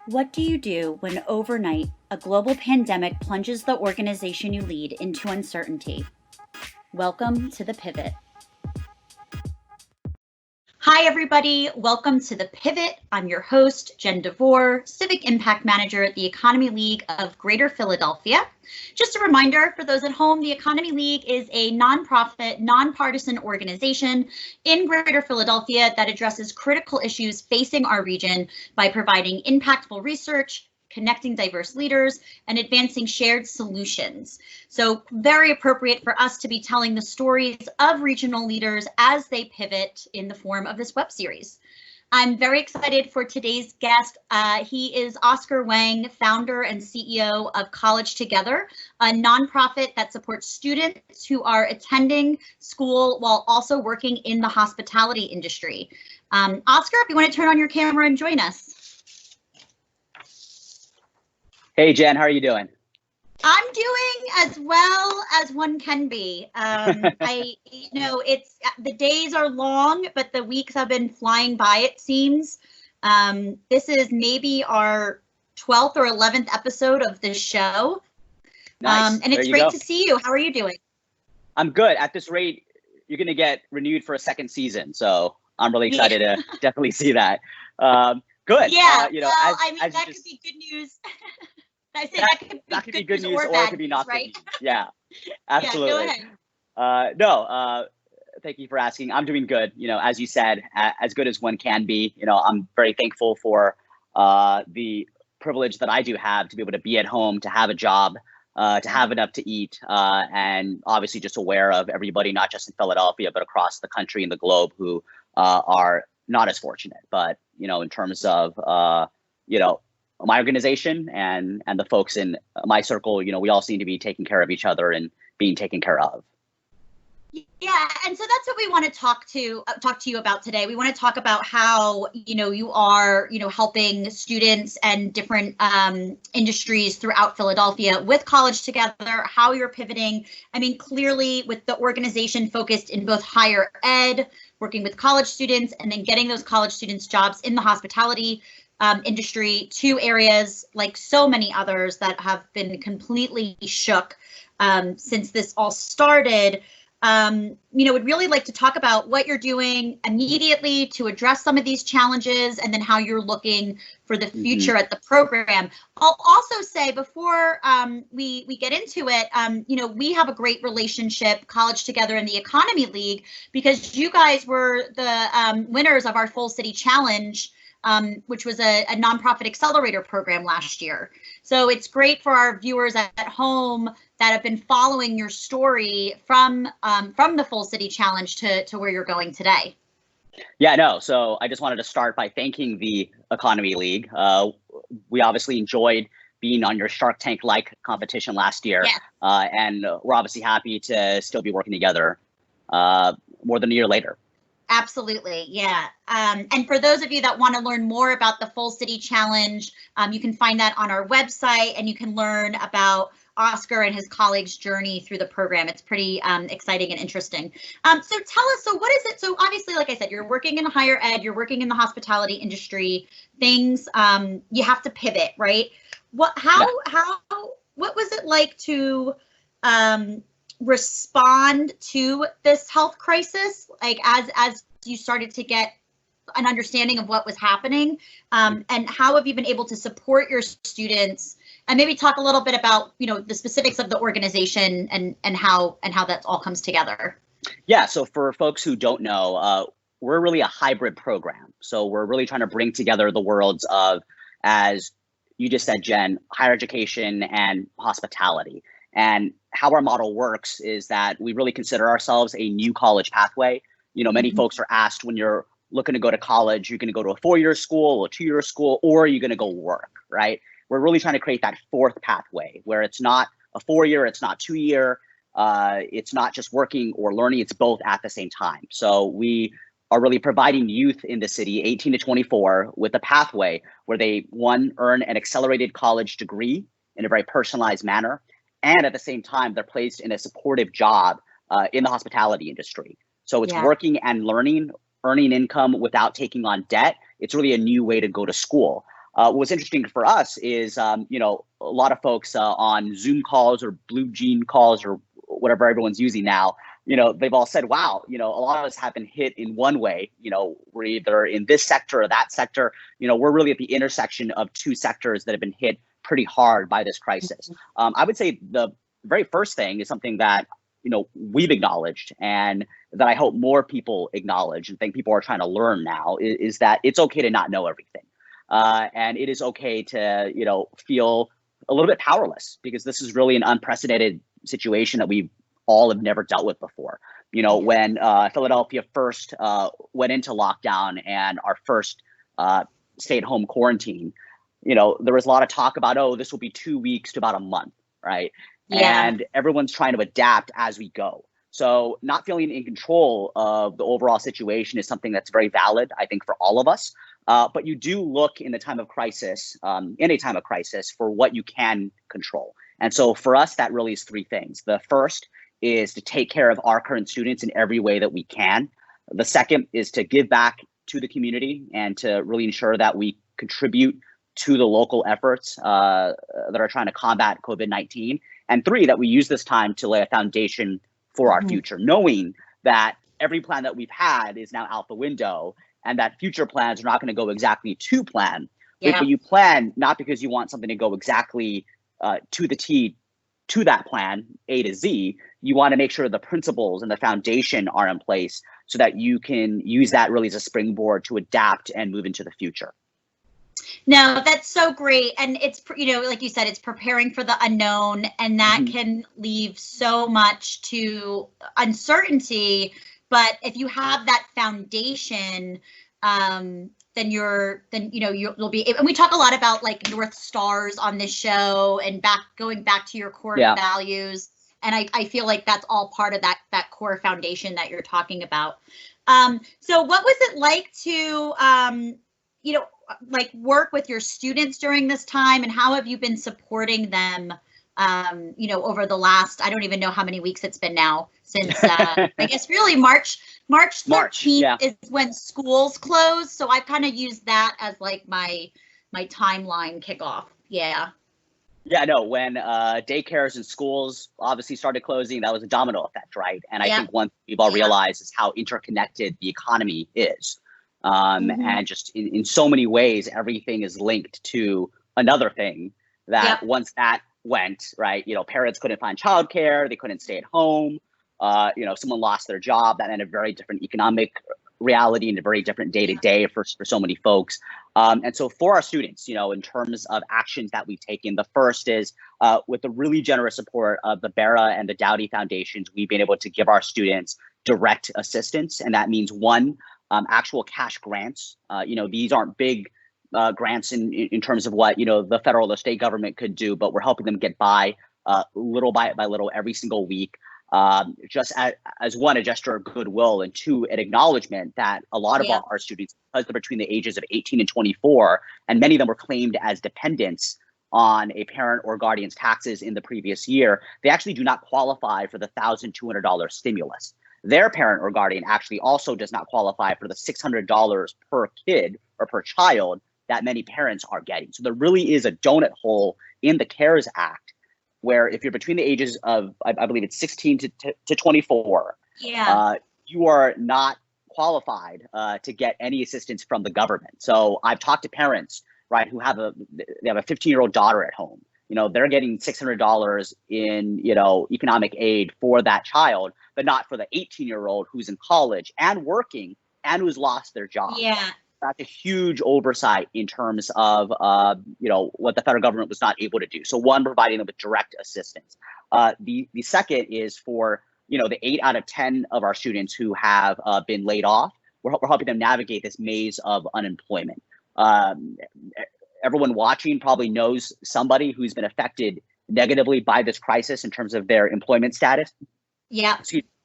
What do you do when overnight a global pandemic plunges the organization you lead into uncertainty? Welcome to the Pivot. Hi, everybody. Welcome to the Pivot. I'm your host, Jen DeVore, Civic Impact Manager at the Economy League of Greater Philadelphia. Just a reminder for those at home, the Economy League is a nonprofit, nonpartisan organization in Greater Philadelphia that addresses critical issues facing our region by providing impactful research, connecting diverse leaders, and advancing shared solutions. So very appropriate for us to be telling the stories of regional leaders as they pivot in the form of this web series. I'm very excited for today's guest. He is Oscar Wang, founder and CEO of CollegeTogether, a nonprofit that supports students who are attending school while also working in the hospitality industry. Oscar, if you want to turn on your camera and join us. Hey, Jen, how are you doing? I'm doing as well as one can be. It's the days are long, but the weeks have been flying by, it seems. This is maybe our 12th or 11th episode of this show. Nice. And it's great to see you. How are you doing? I'm good. At this rate, you're going to get renewed for a second season. So I'm really excited to definitely see that. Good. Yeah, that could be good news. I say that could be good news or it could be not right? good news. Yeah, absolutely. Yeah, go ahead. Thank you for asking. I'm doing good. As you said, as good as one can be. I'm very thankful for the privilege that I do have to be able to be at home, to have a job, to have enough to eat, and obviously just aware of everybody, not just in Philadelphia, but across the country and the globe who are not as fortunate. But, in terms of, my organization and the folks in my circle, we all seem to be taking care of each other and being taken care of. Yeah, and so that's what we want to talk to you about today. We want to talk about how you are helping students and different industries throughout Philadelphia with CollegeTogether, how you're pivoting. I mean, clearly with the organization focused in both higher ed, working with college students, and then getting those college students jobs in the hospitality industry, two areas like so many others that have been completely shook since this all started. Would really like to talk about what you're doing immediately to address some of these challenges, and then how you're looking for the future at the program. I'll also say before we get into it, we have a great relationship, CollegeTogether and the Economy League, because you guys were the winners of our Full City Challenge, which was a nonprofit accelerator program last year. So it's great for our viewers at home that have been following your story from the Full City Challenge to where you're going today. Yeah, no. So I just wanted to start by thanking the Economy League. We obviously enjoyed being on your Shark Tank-like competition last year. Yes. And we're obviously happy to still be working together more than a year later. Absolutely. Yeah. And for those of you that want to learn more about the Full City Challenge, you can find that on our website, and you can learn about Oscar and his colleagues' journey through the program. It's pretty exciting and interesting. So tell us, so what is it? So obviously, like I said, you're working in higher ed, you're working in the hospitality industry, things, you have to pivot, right? What was it like to respond to this health crisis, like as you started to get an understanding of what was happening, and how have you been able to support your students, and maybe talk a little bit about the specifics of the organization and how that all comes together? Yeah, so for folks who don't know, we're really a hybrid program. So we're really trying to bring together the worlds of, as you just said, Jen, higher education and hospitality. And how our model works is that we really consider ourselves a new college pathway. Many folks are asked, when you're looking to go to college, you're going to go to a 4-year school or a 2-year school, or you're going to go work, right? We're really trying to create that fourth pathway where it's not a 4-year, it's not 2-year, it's not just working or learning, it's both at the same time. So we are really providing youth in the city, 18 to 24, with a pathway where they, one, earn an accelerated college degree in a very personalized manner, and at the same time, they're placed in a supportive job in the hospitality industry. So it's working and learning, earning income without taking on debt. It's really a new way to go to school. what's interesting for us is, a lot of folks on Zoom calls or Blue Jean calls or whatever everyone's using now, they've all said, wow, a lot of us have been hit in one way. We're either in this sector or that sector. We're really at the intersection of two sectors that have been hit pretty hard by this crisis. I would say the very first thing is something that, we've acknowledged and that I hope more people acknowledge and think people are trying to learn now is that it's okay to not know everything. And it is okay to, feel a little bit powerless, because this is really an unprecedented situation that we all have never dealt with before. When Philadelphia first went into lockdown and our first stay-at-home quarantine, there was a lot of talk about, oh, this will be 2 weeks to about a month, right? Yeah. And everyone's trying to adapt as we go. So not feeling in control of the overall situation is something that's very valid, I think, for all of us. But you do look in a time of crisis, for what you can control. And so for us, that really is three things. The first is to take care of our current students in every way that we can. The second is to give back to the community and to really ensure that we contribute to the local efforts that are trying to combat COVID-19. And three, that we use this time to lay a foundation for our future, knowing that every plan that we've had is now out the window and that future plans are not going to go exactly to plan. Yeah. But you plan not because you want something to go exactly to the T to that plan, A to Z. You want to make sure the principles and the foundation are in place so that you can use that really as a springboard to adapt and move into the future. No, that's so great. And it's, like you said, it's preparing for the unknown, and that can leave so much to uncertainty. But if you have that foundation, then you'll be, and we talk a lot about like North Stars on this show and going back to your core values. And I feel like that's all part of that core foundation that you're talking about. So what was it like to, work with your students during this time, and how have you been supporting them, over the last, I don't even know how many weeks it's been now since, I guess really March 13th is when schools close. So I kind of used that as like my timeline kickoff. Yeah. Yeah, no, when daycares and schools obviously started closing, that was a domino effect, right? And I think one thing we've all realized is how interconnected the economy is. And just in so many ways, everything is linked to another thing that once that went, right, parents couldn't find childcare, they couldn't stay at home, someone lost their job, that meant a very different economic reality and a very different day-to-day for so many folks. And so for our students, in terms of actions that we've taken, the first is with the really generous support of the Bera and the Dowdy Foundations, we've been able to give our students direct assistance. And that means one, actual cash grants. These aren't big grants in terms of what, the federal or state government could do, but we're helping them get by little by little every single week. Just as one, a gesture of goodwill, and two, an acknowledgement that a lot of our students, because they're between the ages of 18 and 24, and many of them were claimed as dependents on a parent or guardian's taxes in the previous year, they actually do not qualify for the $1,200 stimulus. Their parent or guardian actually also does not qualify for the $600 per kid or per child that many parents are getting. So there really is a donut hole in the CARES Act where if you're between the ages of, I believe it's 16 to 24, you are not qualified to get any assistance from the government. So I've talked to parents, right, who have a 15-year-old daughter at home. They're getting $600 in, economic aid for that child, but not for the 18-year-old who's in college and working and who's lost their job. Yeah. That's a huge oversight in terms of, what the federal government was not able to do. So one, providing them with direct assistance. The second is for, the 8 out of 10 of our students who have been laid off. We're helping them navigate this maze of unemployment. Everyone watching probably knows somebody who's been affected negatively by this crisis in terms of their employment status,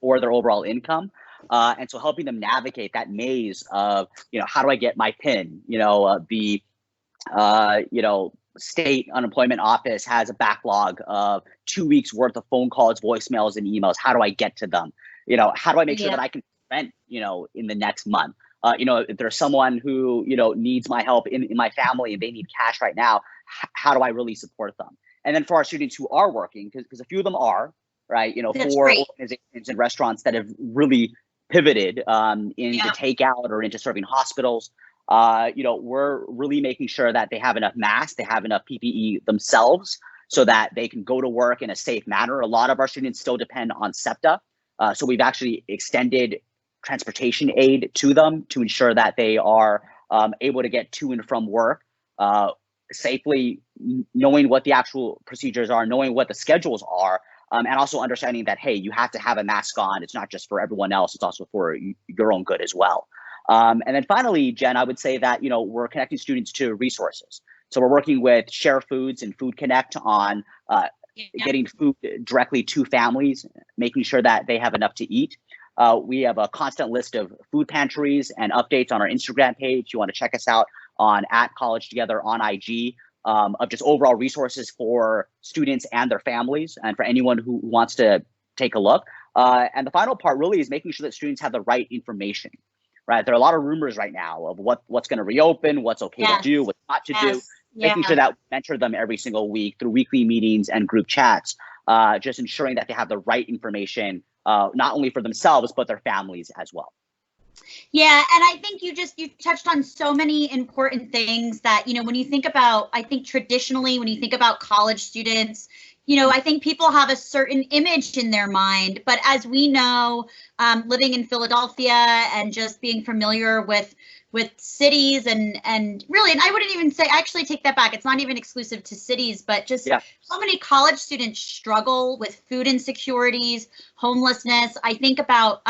or their overall income. And so helping them navigate that maze of, how do I get my PIN? The state unemployment office has a backlog of 2 weeks worth of phone calls, voicemails, and emails. How do I get to them? How do I make sure that I can rent, in the next month? If there's someone who, needs my help in my family and they need cash right now, how do I really support them? And then for our students who are working, because a few of them are, right, That's for great. organizations and restaurants that have really pivoted into takeout or into serving hospitals, we're really making sure that they have enough masks, they have enough PPE themselves so that they can go to work in a safe manner. A lot of our students still depend on SEPTA. So we've actually extended transportation aid to them to ensure that they are able to get to and from work safely, knowing what the actual procedures are, knowing what the schedules are, and also understanding that, hey, you have to have a mask on. It's not just for everyone else, it's also for your own good as well. And then finally, Jen, I would say that, we're connecting students to resources. So we're working with Share Foods and Food Connect on getting food directly to families, making sure that they have enough to eat. We have a constant list of food pantries and updates on our Instagram page. You want to check us out on @CollegeTogether on IG, of just overall resources for students and their families, and for anyone who wants to take a look. And the final part really is making sure that students have the right information, right? There are a lot of rumors right now of what's going to reopen, what's okay to do, what's not to do. Making sure that we mentor them every single week through weekly meetings and group chats, just ensuring that they have the right information, not only for themselves, but their families as well. Yeah, and I think you touched on so many important things that, when you think about, I think traditionally, when you think about college students, I think people have a certain image in their mind, but as we know, living in Philadelphia and just being familiar with cities and really, and I wouldn't even say, I actually take that back. It's not even exclusive to cities, but just so many college students struggle with food insecurities, homelessness. I think about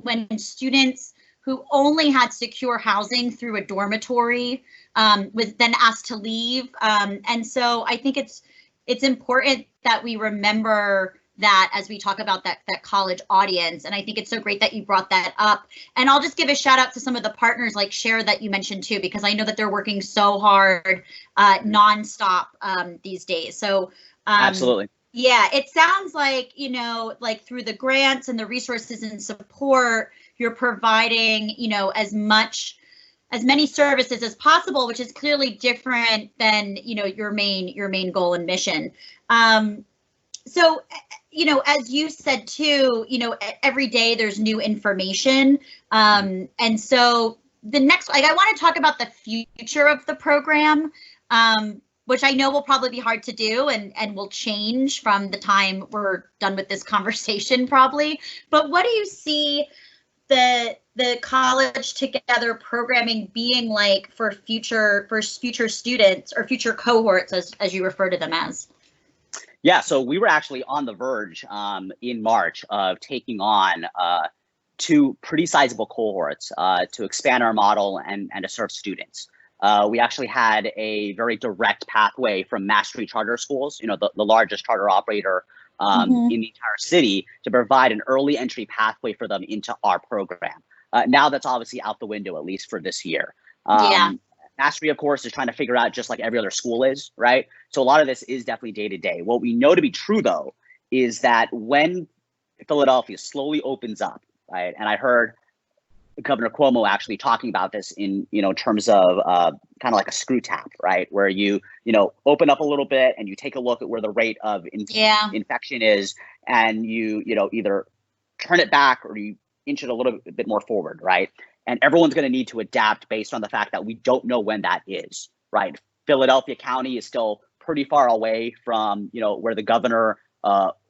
when students who only had secure housing through a dormitory was then asked to leave. And so I think it's important that we remember that as we talk about that college audience. And I think it's so great that you brought that up. And I'll just give a shout out to some of the partners like Share that you mentioned too, because I know that they're working so hard nonstop these days. So absolutely. Yeah, it sounds like, like through the grants and the resources and support, you're providing, as many services as possible, which is clearly different than, your main goal and mission. So, as you said too, every day there's new information. And so the next, I want to talk about the future of the program, which I know will probably be hard to do and will change from the time we're done with this conversation probably. But what do you see the College Together programming being like for future students or future cohorts, as you refer to them as? Yeah, so we were actually on the verge in March of taking on 2 pretty sizable cohorts to expand our model and to serve students. We actually had a very direct pathway from Mastery Charter Schools, the largest charter operator in the entire city, to provide an early entry pathway for them into our program. Now that's obviously out the window, at least for this year. Mastery, of course, is trying to figure out just like every other school is, right? So a lot of this is definitely day to day. What we know to be true, though, is that when Philadelphia slowly opens up, right? And I heard Governor Cuomo actually talking about this in, terms of kind of like a screw tap, right? Where you open up a little bit and you take a look at where the rate of infection is, and you either turn it back or you inch it a little bit more forward, right? And everyone's going to need to adapt based on the fact that we don't know when that is, right? Philadelphia County is still pretty far away from, where the governor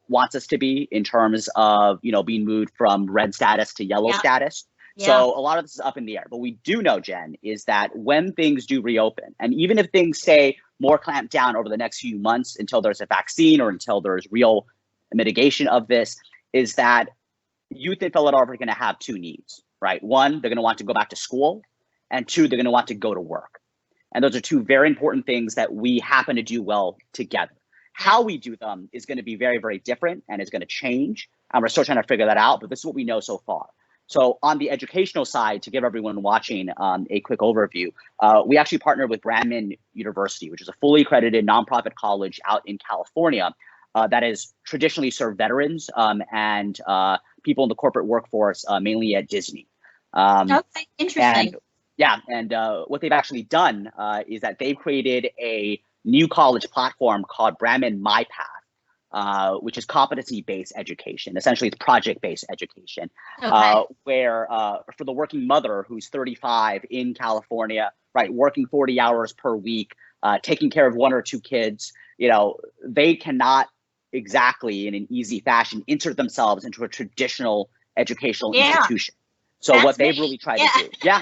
wants us to be in terms of, being moved from red status to yellow status. So a lot of this is up in the air. But we do know, Jen, is that when things do reopen, and even if things stay more clamped down over the next few months until there's a vaccine or until there's real mitigation of this, is that youth in Philadelphia are going to have 2 needs, right? 1, they're going to want to go back to school, and 2, they're going to want to go to work. And those are 2 very important things that we happen to do well together. How we do them is going to be very, very different and is going to change. And we're still trying to figure that out, but this is what we know so far. So on the educational side, to give everyone watching a quick overview, we actually partnered with Brandman University, which is a fully accredited nonprofit college out in California that has traditionally served veterans and people in the corporate workforce, mainly at Disney. Okay, interesting. And yeah, and what they've actually done is that they've created a new college platform called Brahmin MyPath, which is competency-based education. Essentially, it's project-based education, Okay. where for the working mother who's 35 in California, right, working 40 hours per week, taking care of one or two kids, they cannot exactly in an easy fashion insert themselves into a traditional educational Yeah, institution. So what that's me. they've really tried Yeah. to do, yeah,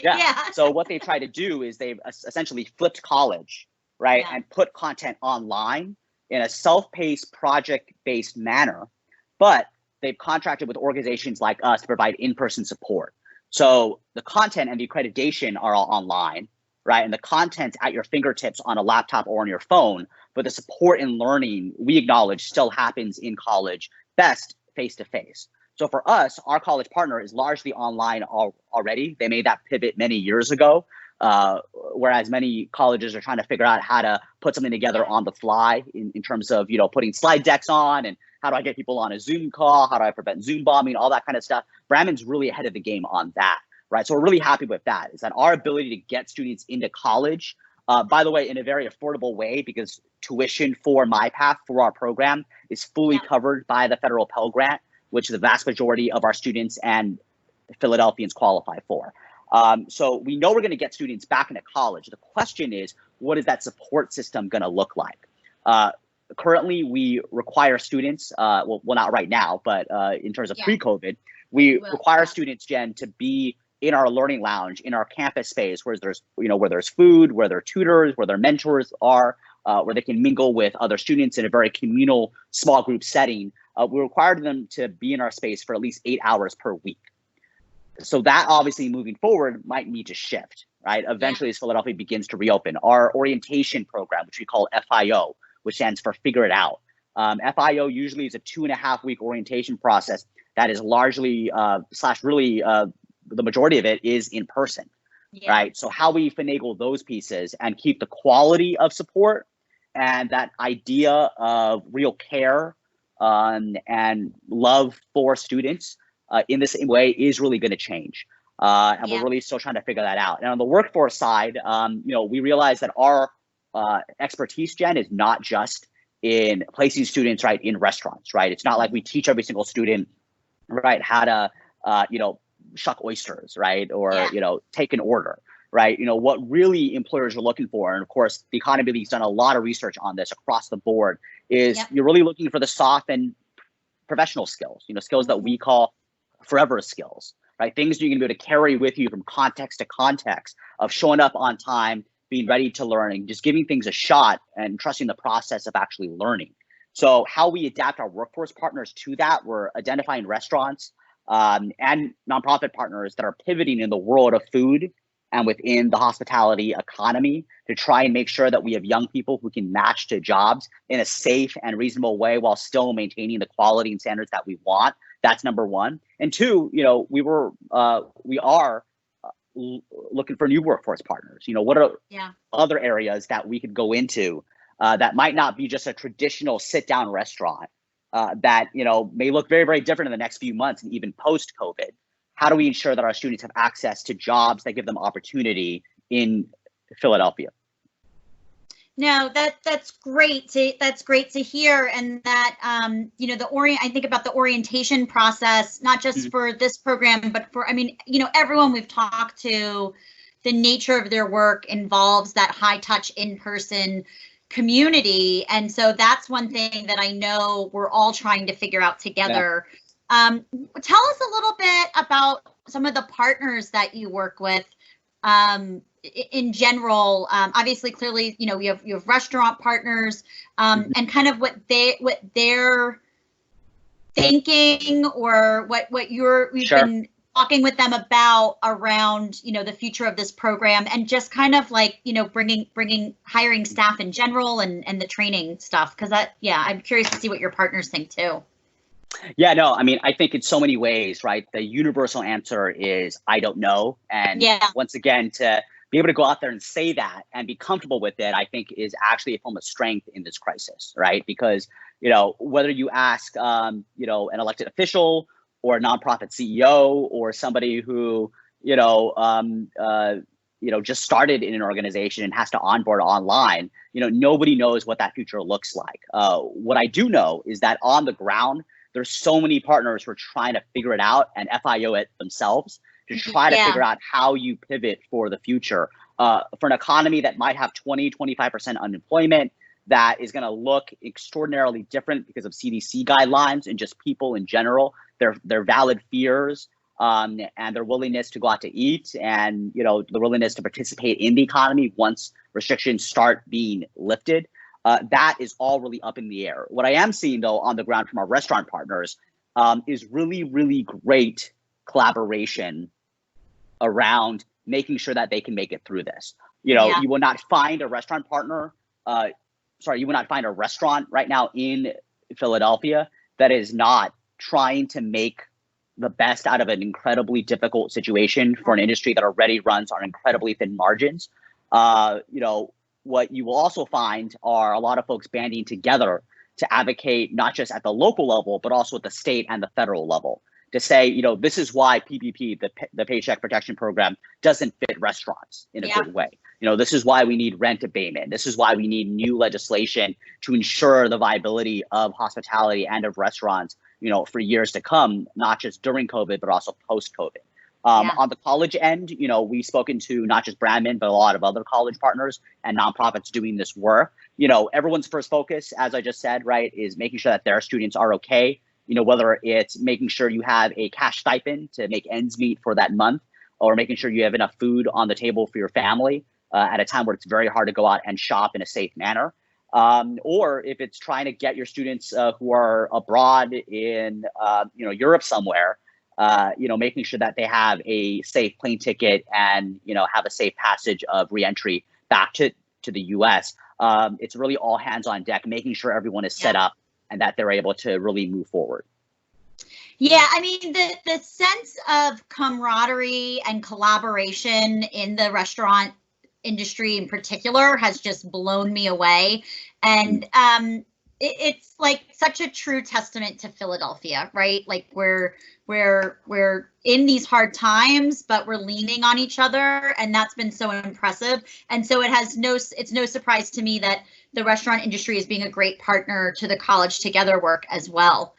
yeah. Yeah. So what they try to do is they've essentially flipped college, right, Yeah. and put content online in a self-paced, project-based manner, but they've contracted with organizations like us to provide in-person support. So the content and the accreditation are all online, right? And the content's at your fingertips on a laptop or on your phone, but the support and learning, we acknowledge, still happens in college, best face-to-face. So for us, our college partner is largely online already. They made that pivot many years ago, whereas many colleges are trying to figure out how to put something together on the fly in terms of, putting slide decks on and how do I get people on a Zoom call? How do I prevent Zoom bombing? All that kind of stuff. Brahmin's really ahead of the game on that, right? So we're really happy with that, is that our ability to get students into college, by the way, in a very affordable way, because tuition for MyPath for our program is fully covered by the federal Pell Grant, which the vast majority of our students and Philadelphians qualify for. So we know we're going to get students back into college. The question is, what is that support system going to look like? Currently, we require students, well, not right now, but in terms of pre-COVID, we require students, Jen, to be in our learning lounge, in our campus space, where there's, where there's food, where their tutors, where their mentors are, where they can mingle with other students in a very communal, small group setting. We required them to be in our space for at least 8 hours per week. So that obviously moving forward might need to shift, right? Eventually, as Philadelphia begins to reopen, our orientation program, which we call FIO, which stands for Figure It Out. FIO usually is a 2.5-week orientation process that is largely the majority of it is in person, right? So how we finagle those pieces and keep the quality of support and that idea of real care and love for students in the same way is really going to change. And we're really still trying to figure that out. And on the workforce side, we realize that our expertise, Jen, is not just in placing students, right, in restaurants, right? It's not like we teach every single student, right, how to, shuck oysters, right, or take an order, right? What really employers are looking for, and of course, the Economy League's done a lot of research on this across the board, is you're really looking for the soft and professional skills, skills that we call forever skills, right? Things you're going to be able to carry with you from context to context, of showing up on time, being ready to learn, and just giving things a shot and trusting the process of actually learning. So how we adapt our workforce partners to that, we're identifying restaurants and nonprofit partners that are pivoting in the world of food and within the hospitality economy to try and make sure that we have young people who can match to jobs in a safe and reasonable way while still maintaining the quality and standards that we want. That's number one. And two, we are looking for new workforce partners. What are other areas that we could go into that might not be just a traditional sit-down restaurant that may look very, very different in the next few months and even post-COVID? How do we ensure that our students have access to jobs that give them opportunity in Philadelphia? No, that's great to hear, and that I think about the orientation process, not just for this program, but for everyone we've talked to, the nature of their work involves that high touch in-person community, and so that's one thing that I know we're all trying to figure out together. Tell us a little bit about some of the partners that you work with. In general, obviously, clearly, you have restaurant partners, and kind of what they're thinking, or what you've been talking with them about around, the future of this program, and just kind of like, bringing hiring staff in general and the training stuff. Because I'm curious to see what your partners think too. Yeah, no, I think in so many ways, right, the universal answer is I don't know. And once again, to be able to go out there and say that and be comfortable with it, I think is actually a form of strength in this crisis, right? Because, whether you ask, an elected official or a nonprofit CEO or somebody who, just started in an organization and has to onboard online, nobody knows what that future looks like. What I do know is that on the ground, there's so many partners who are trying to figure it out and FIO it themselves to try to figure out how you pivot for the future. For an economy that might have 20-25% unemployment, that is going to look extraordinarily different because of CDC guidelines and just people in general, their valid fears, and their willingness to go out to eat, and the willingness to participate in the economy once restrictions start being lifted. That is all really up in the air. What I am seeing, though, on the ground from our restaurant partners is really, really great collaboration around making sure that they can make it through this. You will not find a restaurant partner. You will not find a restaurant right now in Philadelphia that is not trying to make the best out of an incredibly difficult situation for an industry that already runs on incredibly thin margins. What you will also find are a lot of folks banding together to advocate not just at the local level, but also at the state and the federal level to say, this is why PPP, the Paycheck Protection Program, doesn't fit restaurants in a good way. This is why we need rent abatement. This is why we need new legislation to ensure the viability of hospitality and of restaurants, for years to come, not just during COVID, but also post-COVID. On the college end, we've spoken to not just Bradman, but a lot of other college partners and nonprofits doing this work. Everyone's first focus, as I just said, right, is making sure that their students are okay. Whether it's making sure you have a cash stipend to make ends meet for that month, or making sure you have enough food on the table for your family at a time where it's very hard to go out and shop in a safe manner. Or if it's trying to get your students who are abroad in, Europe somewhere, making sure that they have a safe plane ticket and, have a safe passage of reentry back to the US. It's really all hands on deck, making sure everyone is set up and that they're able to really move forward. Yeah, I mean, the sense of camaraderie and collaboration in the restaurant industry in particular has just blown me away. And it's like such a true testament to Philadelphia, right? Like we're in these hard times, but we're leaning on each other, and that's been so impressive. And so it's no surprise to me that the restaurant industry is being a great partner to the College Together work as well.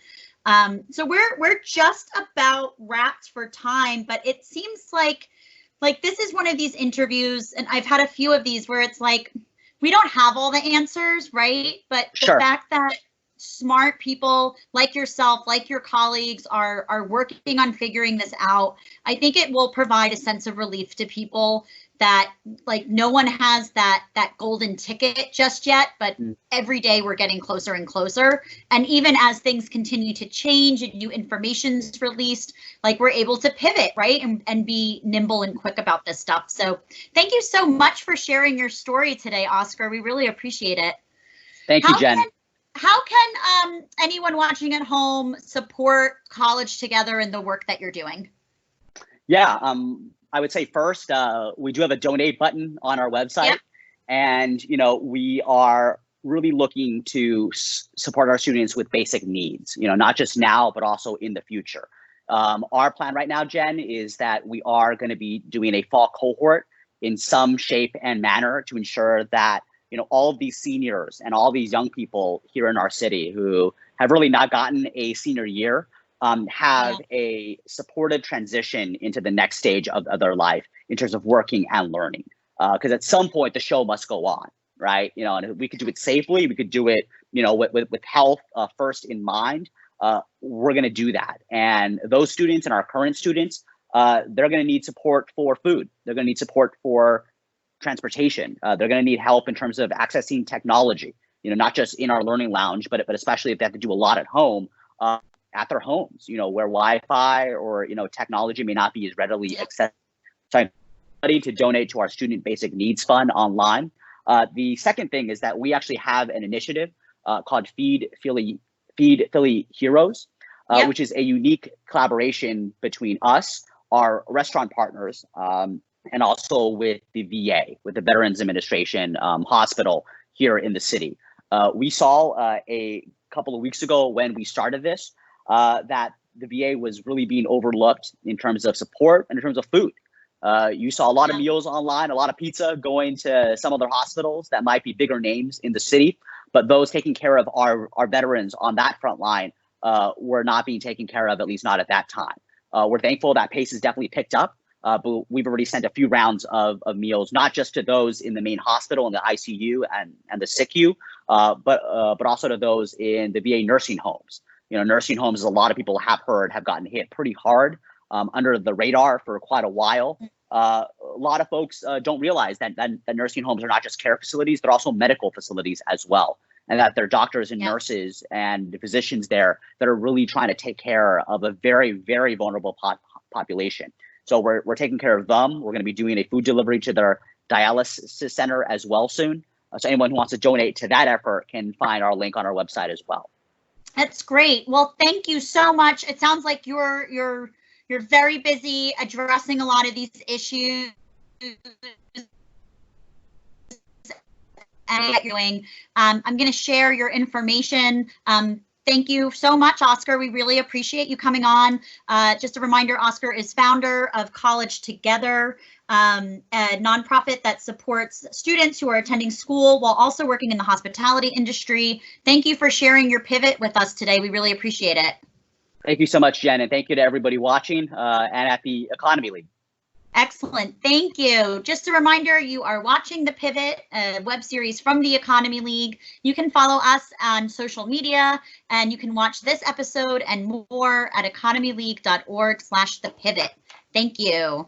So we're just about wrapped for time, but it seems like this is one of these interviews, and I've had a few of these where it's like, we don't have all the answers, right? But the fact that smart people like yourself, like your colleagues are working on figuring this out, I think it will provide a sense of relief to people that like no one has that golden ticket just yet, but every day we're getting closer and closer. And even as things continue to change and new information's released, like we're able to pivot, right? And be nimble and quick about this stuff. So thank you so much for sharing your story today, Oscar. We really appreciate it. Thank you, Jen. How can anyone watching at home support College Together and the work that you're doing? Yeah, I would say first, we do have a donate button on our website, and we are really looking to support our students with basic needs. Not just now, but also in the future. Our plan right now, Jen, is that we are going to be doing a fall cohort in some shape and manner to ensure that all of these seniors and all these young people here in our city who have really not gotten a senior year have a supported transition into the next stage of their life in terms of working and learning. Because at some point the show must go on, right? And if we could do it safely, we could do it, with health first in mind. We're going to do that. And those students and our current students, they're going to need support for food. They're going to need support for transportation. They're going to need help in terms of accessing technology, not just in our learning lounge, but especially if they have to do a lot at home, at their homes, where Wi-Fi or, technology may not be as readily accessible. So I'm to donate to our Student Basic Needs Fund online. The second thing is that we actually have an initiative called Feed Philly Heroes, which is a unique collaboration between us, our restaurant partners, and also with the VA, with the Veterans Administration hospital here in the city. We saw a couple of weeks ago when we started this, that the VA was really being overlooked in terms of support and in terms of food. You saw a lot of meals online, a lot of pizza going to some other hospitals that might be bigger names in the city, but those taking care of our veterans on that front line were not being taken care of, at least not at that time. We're thankful that pace has definitely picked up, but we've already sent a few rounds of meals, not just to those in the main hospital, in the ICU and the SICU, but also to those in the VA nursing homes. You know, nursing homes, as a lot of people have heard, have gotten hit pretty hard under the radar for quite a while. A lot of folks don't realize that nursing homes are not just care facilities, they're also medical facilities as well. And that there are doctors and nurses and the physicians there that are really trying to take care of a very, very vulnerable population. So we're taking care of them. We're going to be doing a food delivery to their dialysis center as well soon. So anyone who wants to donate to that effort can find our link on our website as well. That's great. Well, thank you so much. It sounds like you're very busy addressing a lot of these issues. And what you're doing. I'm going to share your information. Thank you so much, Oscar. We really appreciate you coming on. Just a reminder, Oscar is founder of CollegeTogether, a nonprofit that supports students who are attending school while also working in the hospitality industry. Thank you for sharing your pivot with us today. We really appreciate it. Thank you so much, Jen, and thank you to everybody watching and at the Economy League. Excellent. Thank you. Just a reminder, you are watching The Pivot, a web series from the Economy League. You can follow us on social media, and you can watch this economyleague.org/thepivot. Thank you.